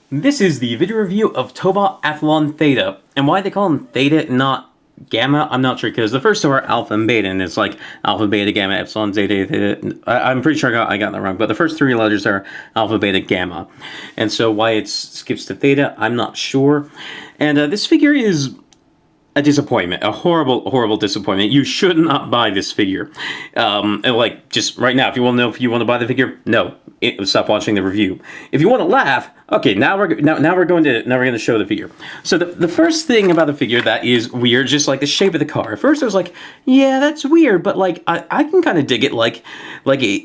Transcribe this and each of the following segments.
This is the video review of Tobot Athlon Theta. And why they call him Theta, not Gamma, I'm not sure, because the first two are Alpha and Beta, and it's like Alpha, Beta, Gamma, Epsilon, Zeta, Theta. I'm pretty sure I got that wrong, but the first three letters are Alpha, Beta, Gamma. And so why it skips to Theta, I'm not sure. And this figure is a disappointment, a horrible disappointment. You should not buy this figure. Like, just right now, if you want to know if you want to buy the figure, no, stop watching the review. If you want to laugh, okay, now we're going to show the figure. So the first thing about the figure that is weird, just like the shape of the car. At first I was like, yeah, that's weird, but like I can kind of dig it.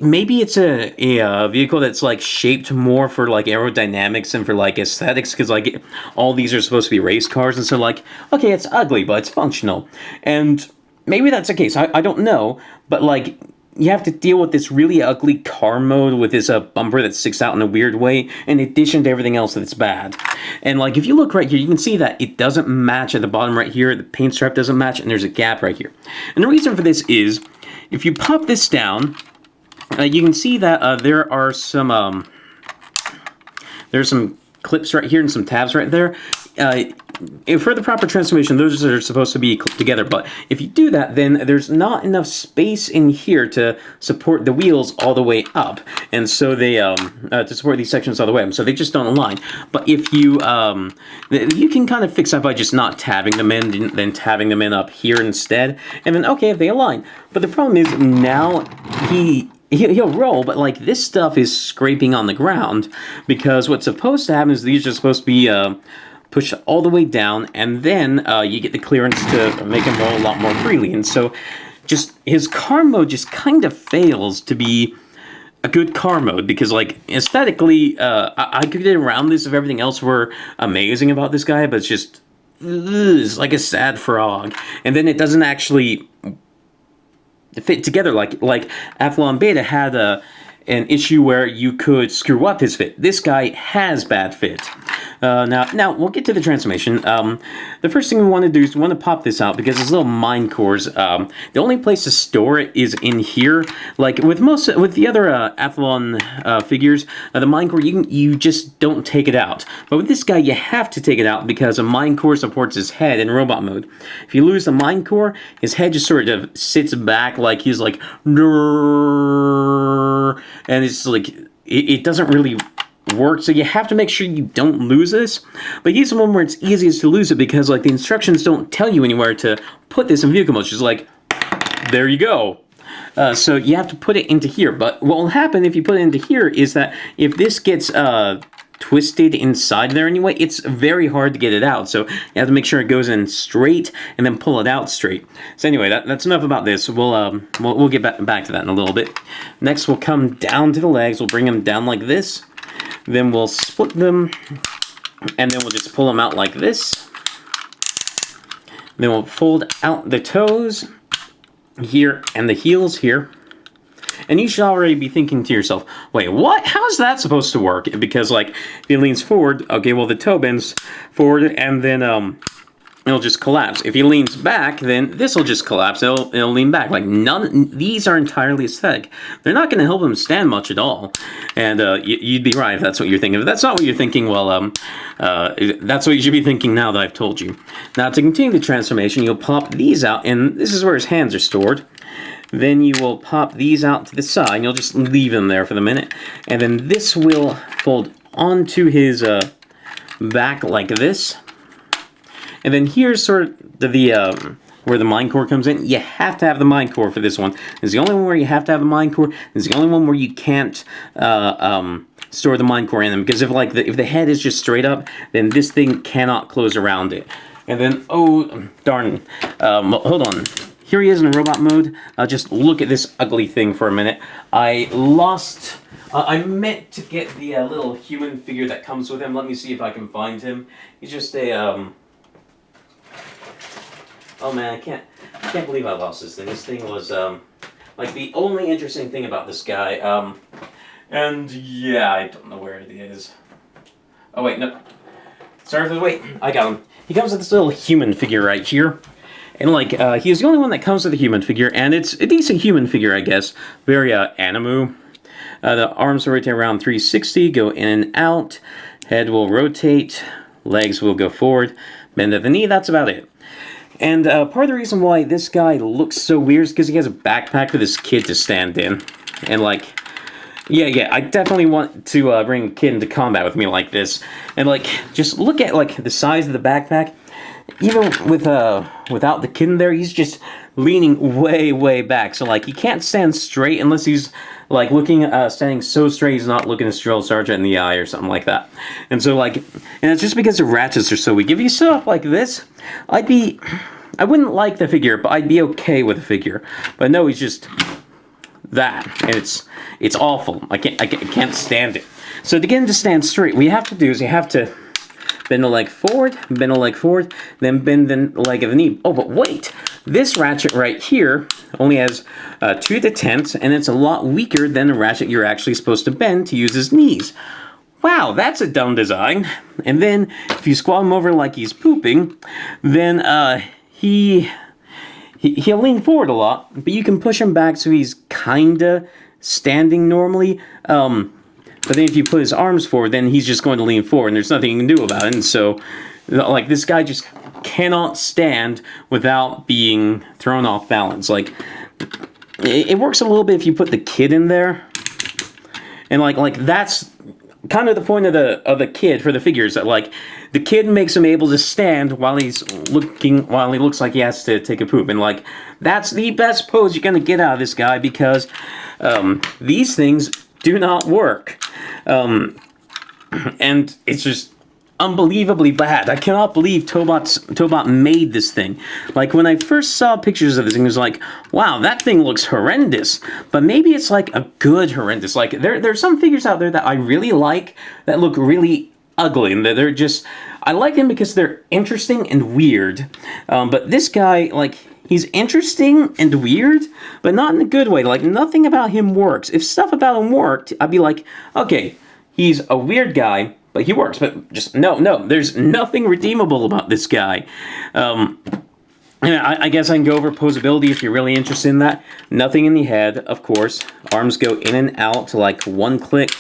Maybe it's a vehicle that's like shaped more for like aerodynamics and for like aesthetics, because like all these are supposed to be race cars, and so like, okay, it's ugly, but it's functional, and maybe that's the case. I don't know, but like, you have to deal with this really ugly car mode with this bumper that sticks out in a weird way, in addition to everything else that's bad. And like, if you look right here, you can see that it doesn't match at the bottom right here. The paint stripe doesn't match, and there's a gap right here. And the reason for this is, if you pop this down, you can see that there are some there's some clips right here and some tabs right there. For the proper transformation, those are supposed to be clipped together, but if you do that, then there's not enough space in here to support the wheels all the way up, and so they to support these sections all the way up, so they just don't align. But if you you can kind of fix that by just not tabbing them in, then tabbing them in up here instead, and then okay, if they align. But the problem is, now he'll roll, but like, this stuff is scraping on the ground, because what's supposed to happen is these are supposed to be pushed all the way down, and then you get the clearance to make him roll a lot more freely. And so just his car mode just kind of fails to be a good car mode, because like, aesthetically, I could get around this if everything else were amazing about this guy, but it's just, it's like a sad frog. And then it doesn't actually fit together like Athlon Beta had an issue where you could screw up his fit. This guy has bad fit. Now we'll get to the transformation. The first thing we want to do is we want to pop this out, because it's little mine cores. The only place to store it is in here. Like with the other Athlon figures, the mine core, you just don't take it out. But with this guy, you have to take it out, because a mine core supports his head in robot mode. If you lose the mine core, his head just sort of sits back, like he's like, Nrrr, and it's like, it doesn't really work, so you have to make sure you don't lose this. But he's the one where it's easiest to lose it, because like, the instructions don't tell you anywhere to put this in vehicle mode. It's just like, there you go. So you have to put it into here. But what will happen if you put it into here is that if this gets twisted inside there anyway, it's very hard to get it out. So you have to make sure it goes in straight and then pull it out straight. So anyway, that's enough about this. We'll get back to that in a little bit. Next, we'll come down to the legs. We'll bring them down like this. Then we'll split them, and then we'll just pull them out like this. Then we'll fold out the toes here and the heels here. And you should already be thinking to yourself, wait, what? How is that supposed to work? Because like, if he leans forward, okay, well, the toe bends forward, and then it'll just collapse. If he leans back, then this will just collapse. It'll lean back. Like, these are entirely aesthetic. They're not going to help him stand much at all. And you'd be right if that's what you're thinking. If that's not what you're thinking, well, that's what you should be thinking now that I've told you. Now, to continue the transformation, you'll pop these out, and this is where his hands are stored. Then you will pop these out to the side, and you'll just leave them there for the minute. And then this will fold onto his back like this. And then here's sort of the where the mine core comes in. You have to have the mine core for this one. It's the only one where you have to have the mine core. It's the only one where you can't store the mine core in them, because if the head is just straight up, then this thing cannot close around it. And then, oh darn, hold on. Here he is in robot mode. Just look at this ugly thing for a minute. I meant to get the little human figure that comes with him. Let me see if I can find him. He's just a oh man, I can't believe I lost this thing. This thing was like the only interesting thing about this guy. And yeah, I don't know where it is. Oh wait, no. Sorry for the wait. I got him. He comes with this little human figure right here. And like, he's the only one that comes with a human figure, and it's a decent human figure, I guess. Very animu. The arms rotate around 360, go in and out. Head will rotate, legs will go forward, bend at the knee, that's about it. And part of the reason why this guy looks so weird is because he has a backpack for this kid to stand in. And like, yeah, I definitely want to bring a kid into combat with me like this. And like, just look at like the size of the backpack. Even with without the kid in there, he's just leaning way back. So like, he can't stand straight unless he's like looking, standing so straight he's not looking a drill sergeant in the eye or something like that. And so like, and it's just because the ratchets are so weak. If you set up like this, I wouldn't like the figure, but I'd be okay with the figure. But no, he's just that, and it's awful. I can't stand it. So to get him to stand straight, what you have to do is you have to bend the leg forward, then bend the leg of the knee. Oh, but wait! This ratchet right here only has 2 to 10ths, and it's a lot weaker than the ratchet you're actually supposed to bend to use his knees. Wow, that's a dumb design. And then, if you squat him over like he's pooping, then he'll lean forward a lot, but you can push him back so he's kinda standing normally. But then if you put his arms forward, then he's just going to lean forward, and there's nothing you can do about it. And so, like, this guy just cannot stand without being thrown off balance. Like, it works a little bit if you put the kid in there. And like that's kind of the point of the kid for the figures, that like the kid makes him able to stand while he looks like he has to take a poop. And like, that's the best pose you're gonna get out of this guy, because these things do not work. And it's just unbelievably bad. I cannot believe Tobot made this thing. Like, when I first saw pictures of this thing, it was like, wow, that thing looks horrendous. But maybe it's like a good horrendous. Like, there's some figures out there that I really like that look really ugly, and they're just, I like them because they're interesting and weird. But this guy, like, he's interesting and weird, but not in a good way. Like, nothing about him works. If stuff about him worked, I'd be like, okay, he's a weird guy, but he works. But just, no, there's nothing redeemable about this guy. And I guess I can go over Poseability if you're really interested in that. Nothing in the head, of course. Arms go in and out to like one click.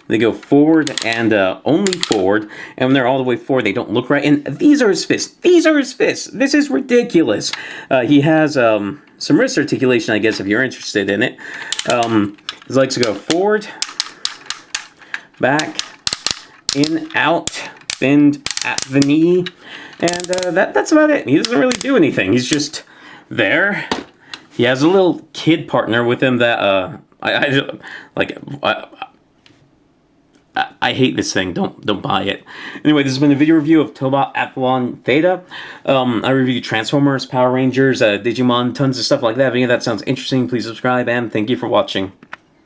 They go forward and only forward. And when they're all the way forward, they don't look right. And these are his fists. These are his fists. This is ridiculous. He has some wrist articulation, I guess, if you're interested in it. His legs go forward, back, in, out, bend at the knee. And that's about it. He doesn't really do anything. He's just there. He has a little kid partner with him that I hate this thing. Don't buy it. Anyway, this has been a video review of Tobot Athlon Theta. I review Transformers, Power Rangers, Digimon, tons of stuff like that. If any of that sounds interesting, please subscribe, and thank you for watching.